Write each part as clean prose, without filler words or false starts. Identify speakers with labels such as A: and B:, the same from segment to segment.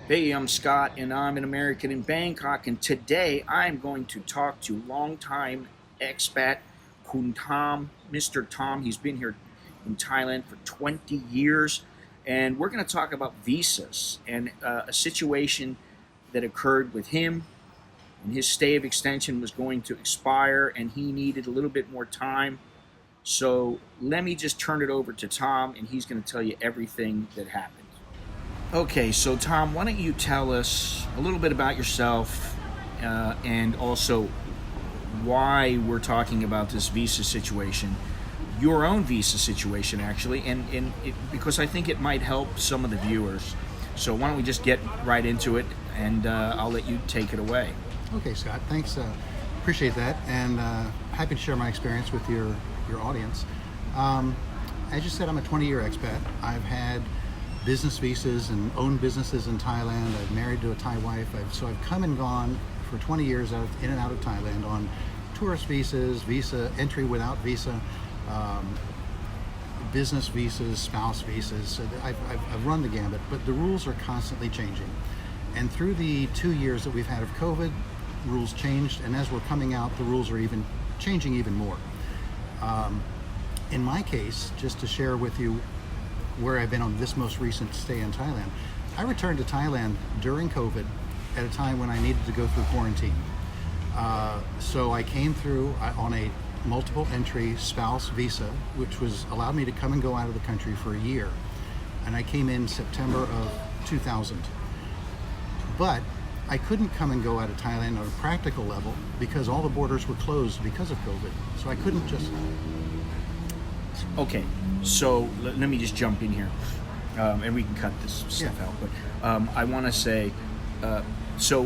A: Hey, I'm Scott, and I'm an American in Bangkok, and today I'm going to talk to longtime expat Kun Tom, Mr. Tom. He's been here in Thailand for 20 years, and we're going to talk about visas and a situation that occurred with him. And his stay of extension was going to expire, and he needed a little bit more time. So let me just turn it over to Tom, and he's going to tell you everything that happened. Okay, so Tom, why don't you tell us a little bit about yourself and also why we're talking about this visa situation, your own visa situation, actually, because I think it might help some of the viewers. So why don't we just get right into it, and I'll let you take it away.
B: Okay, Scott, thanks. Appreciate that, and happy to share my experience with your audience. As you said, I'm a 20-year expat. I've had business visas and owned businesses in Thailand. I'm married to a Thai wife. So I've come and gone for 20 years in and out of Thailand on tourist visas, visa entry without visa, business visas, spouse visas. So I've run the gambit, but the rules are constantly changing. And through the 2 years that we've had of COVID, rules changed, and as we're coming out, the rules are changing even more. In my case, just to share with you where I've been on this most recent stay in Thailand, I returned to Thailand during COVID at a time when I needed to go through quarantine. So I came through on a multiple entry spouse visa, which allowed me to come and go out of the country for a year. And I came in September of 2000. But I couldn't come and go out of Thailand on a practical level because all the borders were closed because of COVID. So I couldn't just...
A: Okay, so let me just jump in here, and we can cut this stuff out. But I want to say, so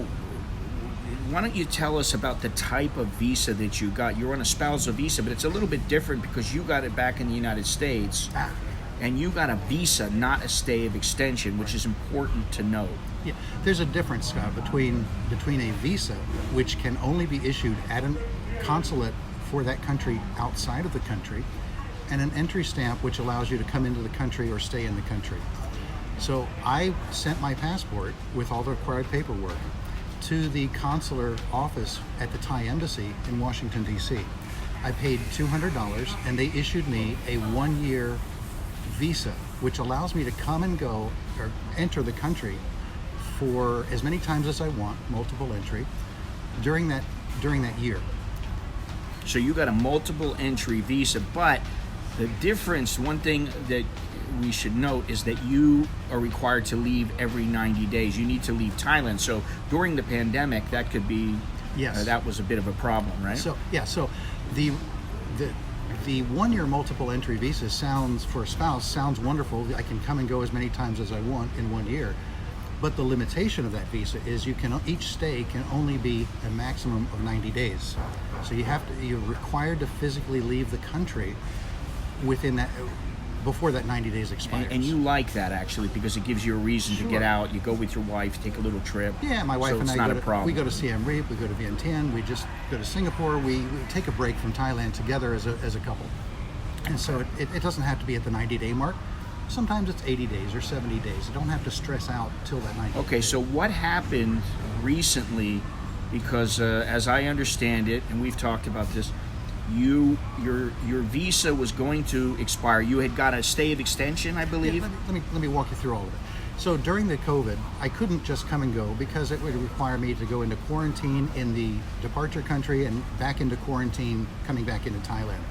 A: why don't you tell us about the type of visa that you got? You're on a spousal visa, but it's a little bit different because you got it back in the United States, and you got a visa, not a stay of extension, which is important to know.
B: Yeah, there's a difference, Scott, between a visa, which can only be issued at a consulate for that country outside of the country, and an entry stamp which allows you to come into the country or stay in the country. So I sent my passport with all the required paperwork to the consular office at the Thai embassy in Washington, D.C. I paid $200 and they issued me a 1-year visa, which allows me to come and go or enter the country for as many times as I want, multiple entry, during that year.
A: So you got a multiple entry visa, but the difference, one thing that we should note is that you are required to leave every 90 days. You need to leave Thailand. So during the pandemic, that could be,
B: yes,
A: that was a bit of a problem, right?
B: So the 1-year multiple entry visa for a spouse sounds wonderful. I can come and go as many times as I want in 1 year. But the limitation of that visa is each stay can only be a maximum of 90 days. So you're required to physically leave the country before that 90 days expires.
A: And you like that, actually, because it gives you a reason to get out. You go with your wife, take a little trip.
B: Yeah, my wife
A: so
B: and I
A: we
B: go to Siem Reap, we go to Vientiane, we just go to Singapore, we take a break from Thailand together as a couple. And so it doesn't have to be at the 90-day mark. Sometimes it's 80 days or 70 days. You don't have to stress out till that 90 days.
A: Okay, so what happened recently, because as I understand it, and we've talked about this, your visa was going to expire. You had got a stay of extension, I believe.
B: Yeah, let me walk you through all of it. So during the COVID, I couldn't just come and go because it would require me to go into quarantine in the departure country and back into quarantine coming back into Thailand.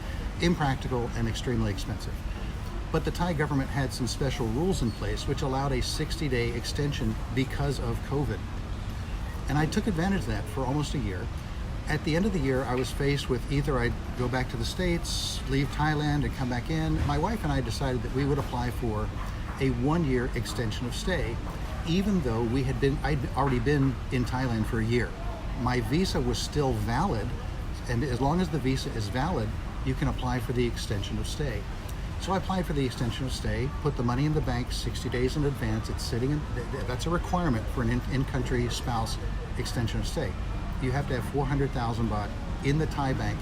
B: Impractical and extremely expensive. But the Thai government had some special rules in place which allowed a 60-day extension because of COVID. And I took advantage of that for almost a year. At the end of the year, I was faced with either I'd go back to the States, leave Thailand, and come back in. My wife and I decided that we would apply for a 1-year extension of stay, even though I'd already been in Thailand for a year. My visa was still valid, and as long as the visa is valid, you can apply for the extension of stay. So I applied for the extension of stay, put the money in the bank 60 days in advance. It's that's a requirement for an in-country spouse extension of stay. You have to have 400,000 baht in the Thai bank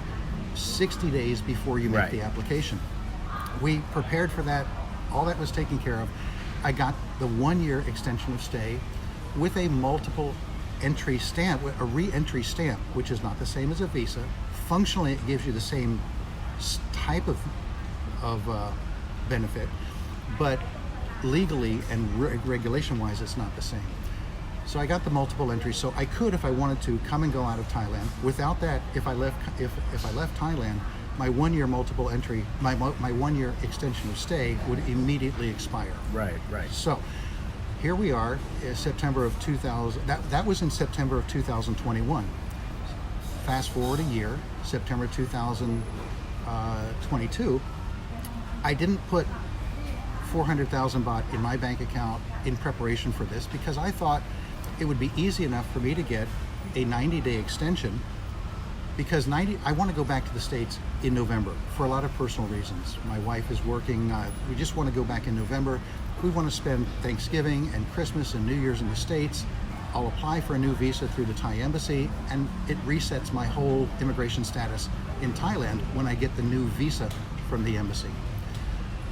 B: 60 days before you make the application. We prepared for that. All that was taken care of. I got the 1-year extension of stay with a multiple entry stamp, a re-entry stamp, which is not the same as a visa. Functionally, it gives you the same type of benefit, but legally and regulation-wise, it's not the same. So I got the multiple entry, so I could, if I wanted to, come and go out of Thailand. Without that, if I left Thailand, my 1 year multiple entry, my 1 year extension of stay would immediately expire.
A: Right.
B: So here we are, September of 2000. That was in September of 2021. Fast forward a year, September 2022. I didn't put 400,000 baht in my bank account in preparation for this because I thought it would be easy enough for me to get a 90-day extension, because I want to go back to the States in November for a lot of personal reasons. My wife is working. We just want to go back in November. We want to spend Thanksgiving and Christmas and New Year's in the States. I'll apply for a new visa through the Thai embassy, and it resets my whole immigration status in Thailand when I get the new visa from the embassy.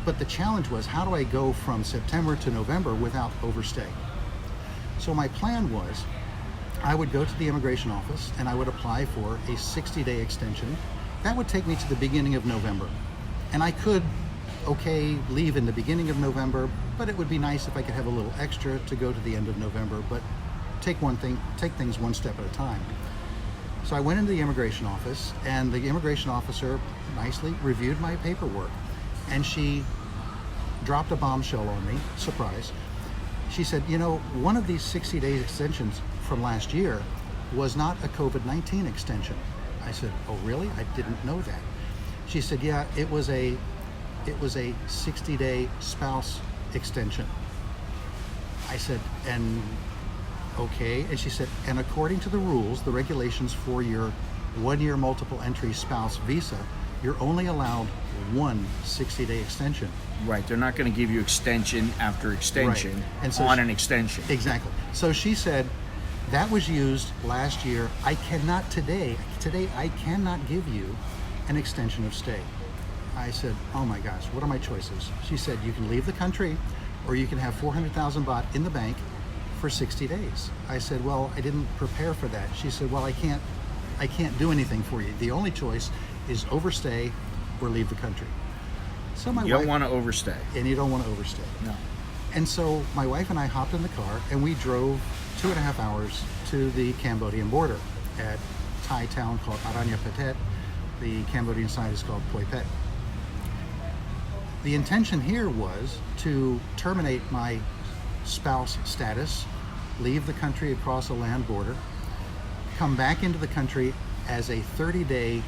B: But the challenge was, how do I go from September to November without overstay? So my plan was, I would go to the immigration office and I would apply for a 60-day extension. That would take me to the beginning of November. And I could, leave in the beginning of November, but it would be nice if I could have a little extra to go to the end of November, but take things one step at a time. So I went into the immigration office, and the immigration officer nicely reviewed my paperwork, and she dropped a bombshell on me, surprise. She said, one of these 60-day extensions from last year was not a COVID-19 extension. I said, oh really? I didn't know that. She said, yeah, it was a 60-day spouse extension. I said, and okay. And she said, and according to the rules, the regulations for your 1 year multiple entry spouse visa, you're only allowed one 60-day extension.
A: Right. They're not going to give you extension after extension,
B: right, and so
A: an extension.
B: Exactly. So she said, that was used last year. I cannot today I cannot give you an extension of stay. I said, oh my gosh, what are my choices? She said, you can leave the country, or you can have 400,000 baht in the bank for 60 days. I said, well, I didn't prepare for that. She said, well, I can't do anything for you. The only choice is overstay or leave the country. So
A: you don't want to overstay.
B: And you don't want to overstay.
A: No.
B: And so my wife and I hopped in the car and we drove 2.5 hours to the Cambodian border at Thai town called Aranyapatet. The Cambodian side is called Phoi Phet. The intention here was to terminate my spouse status, leave the country across a land border, come back into the country as a 30-day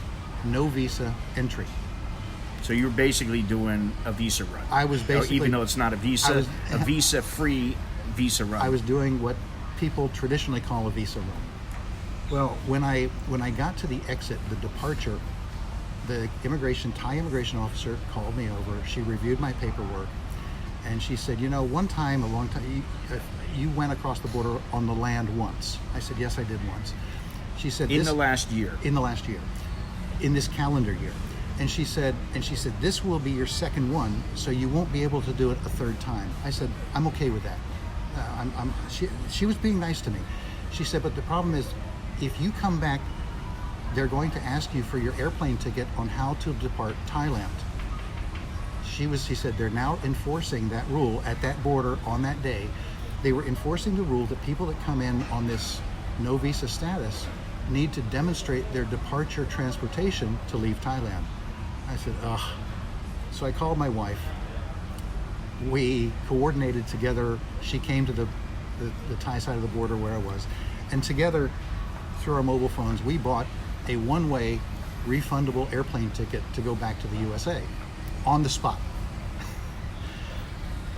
B: no visa entry.
A: So you're basically doing a visa run.
B: I was basically,
A: even though it's not a visa, a visa-free visa run.
B: I was doing what people traditionally call a visa run. Well, when I got to the exit, the departure, the Thai immigration officer called me over. She reviewed my paperwork, and she said, one time, a long time, you went across the border on the land once. I said, yes, I did once. She said,
A: in the last year,
B: in this calendar year. And she said, this will be your second one, so you won't be able to do it a third time. I said, I'm okay with that. She was being nice to me. She said, but the problem is, if you come back, they're going to ask you for your airplane ticket on how to depart Thailand. She said, they're now enforcing that rule at that border on that day. They were enforcing the rule that people that come in on this no visa status need to demonstrate their departure transportation to leave Thailand. I said, ugh. So I called my wife. We coordinated together. She came to the Thai side of the border where I was. And together, through our mobile phones, we bought a one-way refundable airplane ticket to go back to the USA on the spot.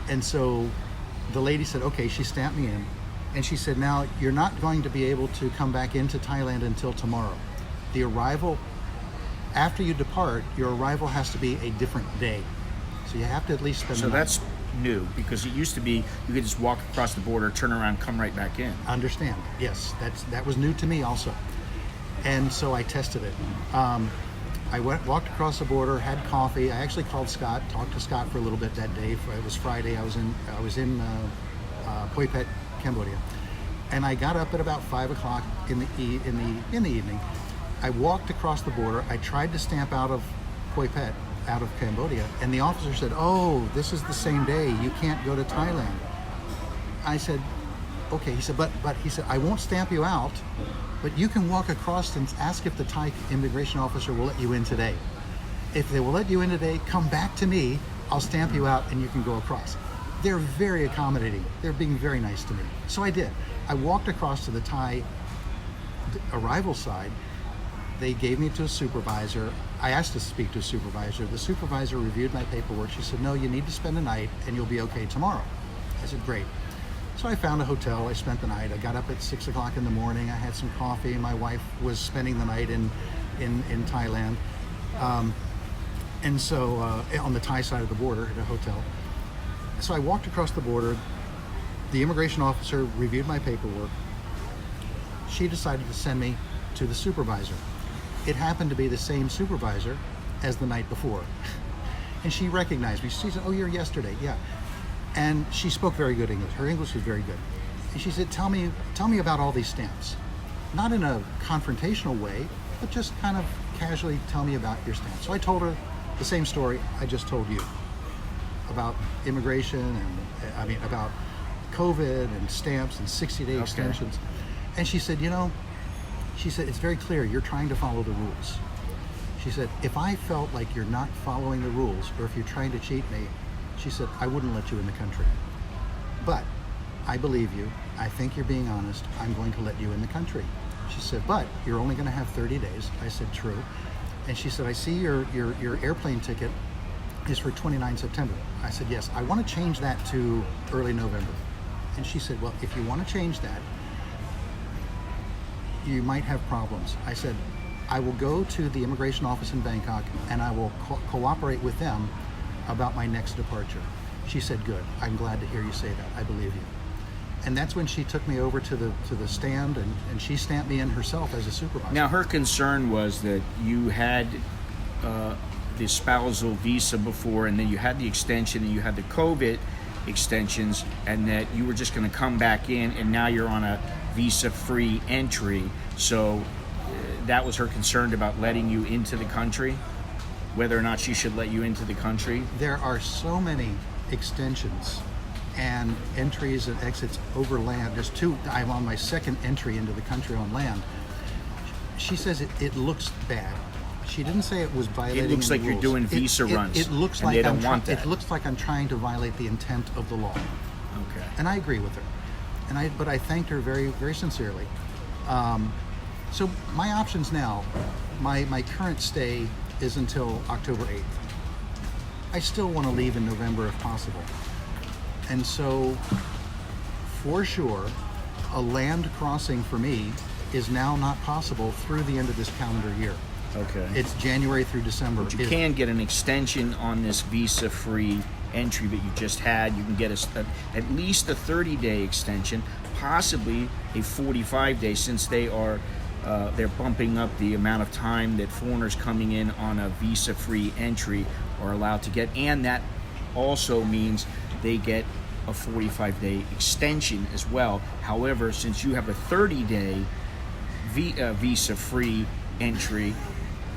B: And so the lady said, okay, she stamped me in. And she said, now you're not going to be able to come back into Thailand until tomorrow. The arrival, after you depart, your arrival has to be a different day. So you have to at least spend the night.
A: So that's new, because it used to be you could just walk across the border, turn around, come right back in.
B: Understand, yes, that was new to me also. And so I tested it. I walked across the border, had coffee. I actually called Scott, talked to Scott for a little bit that day. It was Friday. I was in Phoi Phet, Cambodia, And I got up at about 5 o'clock in the evening. I walked across the border. I tried to stamp out of Phuket, out of Cambodia, and the officer said, "Oh, this is the same day. You can't go to Thailand." I said, "Okay." He said, "But he said, I won't stamp you out, but you can walk across and ask if the Thai immigration officer will let you in today. If they will let you in today, come back to me. I'll stamp you out and you can go across." They're very accommodating. They're being very nice to me. So I did. I walked across to the Thai arrival side. They gave me to a supervisor. I asked to speak to a supervisor. The supervisor reviewed my paperwork. She said, "No, you need to spend the night and you'll be okay tomorrow." I said, "Great." So I found a hotel. I spent the night. I got up at 6 o'clock in the morning. I had some coffee. My wife was spending the night in Thailand. And so on the Thai side of the border at a hotel. So I walked across the border. The immigration officer reviewed my paperwork. She decided to send me to the supervisor. It happened to be the same supervisor as the night before. And she recognized me. She said, "Oh, you're yesterday." Yeah. And she spoke very good English. Her English was very good. And she said, tell me about all these stamps. Not in a confrontational way, but just kind of casually tell me about your stamps. So I told her the same story I just told you about immigration and about COVID and stamps and 60-day extensions. And she said, it's very clear you're trying to follow the rules. She said, if I felt like you're not following the rules or if you're trying to cheat me, she said, I wouldn't let you in the country. But I believe you. I think you're being honest. I'm going to let you in the country. She said, but you're only going to have 30 days. I said, true. And she said, I see your airplane ticket is for 29 September. I said, yes, I want to change that to early November. And she said, well, if you want to change that, you might have problems. I said, I will go to the immigration office in Bangkok and I will cooperate with them about my next departure. She said, good. I'm glad to hear you say that. I believe you. And that's when she took me over to the stand and she stamped me in herself as a supervisor.
A: Now, her concern was that you had the spousal visa before, and then you had the extension, and you had the COVID extensions, and that you were just going to come back in, and now you're on a visa-free entry. So that was her concern about letting you into the country, whether or not she should let you into the country.
B: There are so many extensions and entries and exits over land. There's two. I'm on my second entry into the country on land. She says it looks bad. She didn't say it was violating.
A: It looks like
B: rules.
A: You're doing visa runs.
B: It looks
A: and
B: like
A: they don't want that.
B: It looks like I'm trying to violate the intent of the law.
A: Okay.
B: And I agree with her. But I thanked her very, very sincerely. So my options now, my current stay is until October 8th. I still want to leave in November if possible. And so, for sure, a land crossing for me is now not possible through the end of this calendar year.
A: Okay.
B: It's January through December.
A: But you can get an extension on this visa-free entry that you just had. You can get at least a 30-day extension, possibly a 45-day, since they're bumping up the amount of time that foreigners coming in on a visa-free entry are allowed to get, and that also means they get a 45-day extension as well. However, since you have a 30-day visa-free entry,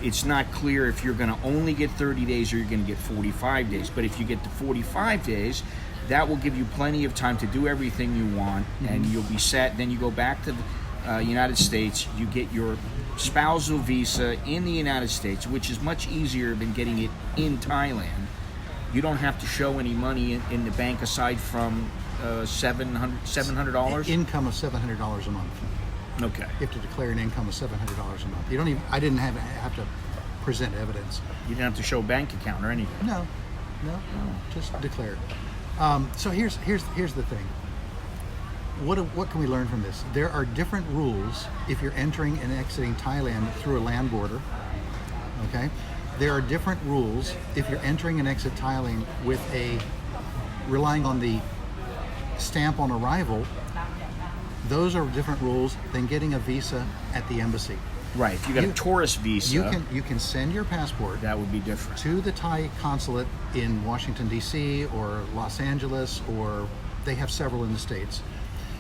A: it's not clear if you're going to only get 30 days or you're going to get 45 days. But if you get the 45 days, that will give you plenty of time to do everything you want, and you'll be set. Then you go back to the United States, you get your spousal visa in the United States, which is much easier than getting it in Thailand. You don't have to show any money in the bank aside from $700.
B: Income of $700 a month.
A: Okay.
B: You have to declare an income of $700 a month. You don't even. I didn't have to present evidence.
A: You didn't have to show a bank account or anything.
B: No, just declare it. So here's the thing. What can we learn from this? There are different rules if you're entering and exiting Thailand through a land border. Okay. There are different rules if you're entering and exit Thailand with relying on the stamp on arrival. Those are different rules than getting a visa at the embassy.
A: Right. If you got a tourist visa,
B: you can send your passport.
A: That would be different.
B: To the Thai consulate in Washington D.C. or Los Angeles, or they have several in the States.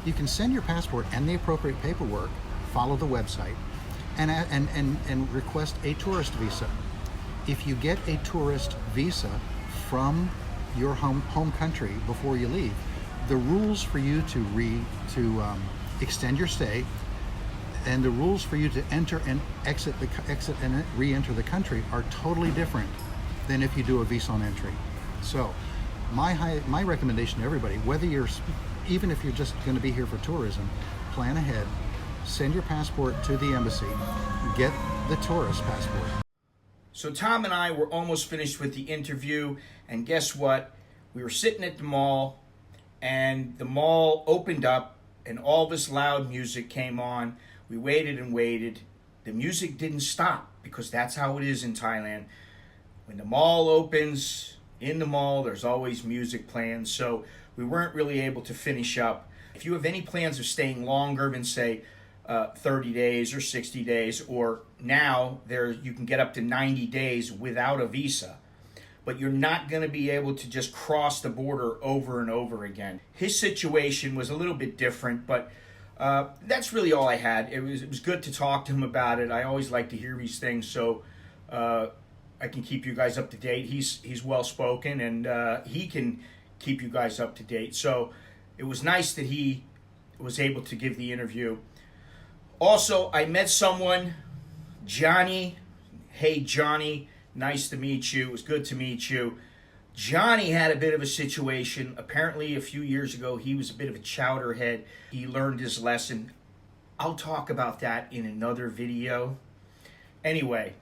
B: You can send your passport and the appropriate paperwork, follow the website, and request a tourist visa. If you get a tourist visa from your home country before you leave, the rules for you to extend your stay and the rules for you to enter and exit and re-enter the country are totally different than if you do a visa on entry. So my recommendation to everybody, even if you're just going to be here for tourism, plan ahead, send your passport to the embassy, get the tourist passport.
A: So Tom and I were almost finished with the interview, and guess what? We were sitting at the mall, and the mall opened up, and all this loud music came on. We waited and waited. The music didn't stop, because that's how it is in Thailand. When the mall opens, in the mall, there's always music playing, so we weren't really able to finish up. If you have any plans of staying longer than, say, 30 days or 60 days, or now you can get up to 90 days without a visa, but you're not going to be able to just cross the border over and over again. His situation was a little bit different, but that's really all I had. It was good to talk to him about it. I always like to hear these things, so I can keep you guys up to date. He's well spoken, and he can keep you guys up to date. So it was nice that he was able to give the interview. Also, I met someone, Johnny. Hey, Johnny, nice to meet you. It was good to meet you. Johnny had a bit of a situation. Apparently, a few years ago, he was a bit of a chowderhead. He learned his lesson. I'll talk about that in another video. Anyway,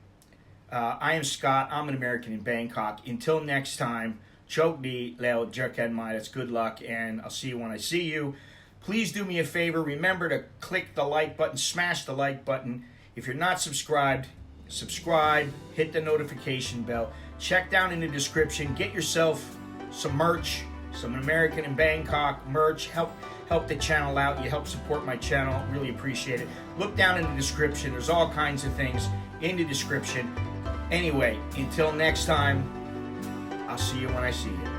A: I am Scott. I'm an American in Bangkok. Until next time, chok di leo jerkan mai. That's good luck, and I'll see you when I see you. Please do me a favor. Remember to click the like button, smash the like button. If you're not subscribed, subscribe, hit the notification bell. Check down in the description. Get yourself some merch, some American in Bangkok merch. Help the channel out. You help support my channel. Really appreciate it. Look down in the description. There's all kinds of things in the description. Anyway, until next time, I'll see you when I see you.